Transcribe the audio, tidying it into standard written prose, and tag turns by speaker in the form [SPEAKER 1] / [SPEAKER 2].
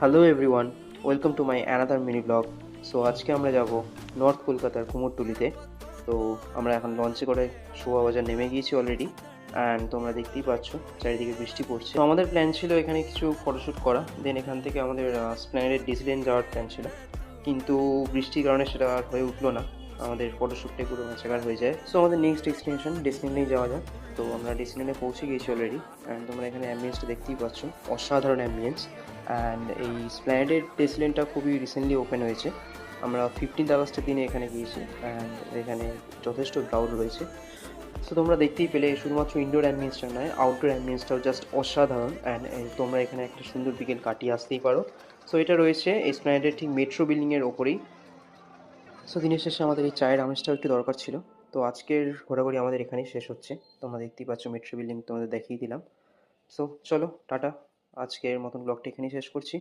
[SPEAKER 1] Hello everyone, welcome to my another mini blog. So আজকে আমরা যাব নর্থ কলকাতার কুমোরটুলিতে। তো আমরা এখন লঞ্চে করে শোভাবাজার নেমে গিয়েছি অলরেডি, অ্যান্ড তোমরা দেখতেই পাচ্ছ চারিদিকে বৃষ্টি পড়ছে। তো আমাদের প্ল্যান ছিল এখানে কিছু ফটোশ্যুট করা, দেন এখান থেকে আমাদের স্প্ল্যানেডের ডিসনিল্যান্ড যাওয়ার প্ল্যান ছিল, কিন্তু বৃষ্টির কারণে সেটা আর হয়ে উঠলো না। আমাদের ফটোশ্যুটটাই পুরো ভেঁচাকার হয়ে যায়। সো আমাদের নেক্সট ডেস্টিনেশন ডিসনিল্যান্ডেই যাওয়া যাক। তো আমরা ডিসনিল্যান্ডে পৌঁছে গিয়েছি অলরেডি, অ্যান্ড তোমরা এখানে অ্যাম্বিয়েন্সটা দেখতেই পাচ্ছ, অসাধারণ অ্যাম্বিয়েন্স। অ্যান্ড এই স্প্ল্যানেডের ডিসনিল্যান্ডটা খুবই রিসেন্টলি ওপেন হয়েছে। আমরা 15th আগস্টের দিনে এখানে গিয়েছি, অ্যান্ড এখানে যথেষ্ট ক্রাউড রয়েছে। সো তোমরা দেখতেই পেলে শুধুমাত্র ইনডোর অ্যাম্বিয়েন্সটা নয়, আউটডোর অ্যাম্বিয়েন্সটাও জাস্ট অসাধারণ। অ্যান্ড তোমরা এখানে একটা সুন্দর বিকেল কাটিয়ে আসতেই পারো। সো এটা রয়েছে এসপ্ল্যানেডের ঠিক মেট্রো বিল্ডিংয়ের ওপরেই। সো দিনের শেষে আমাদের এই চায়ের আমেজটাও একটু দরকার ছিল। তো আজকের ঘোরাঘুরি আমাদের এখানেই শেষ হচ্ছে। তোমরা দেখতেই পাচ্ছ মেট্রো বিল্ডিং তোমাদের দেখিয়ে দিলাম। সো চলো টাটা, আজকের মতন ব্লগটা এখানেই শেষ করছি।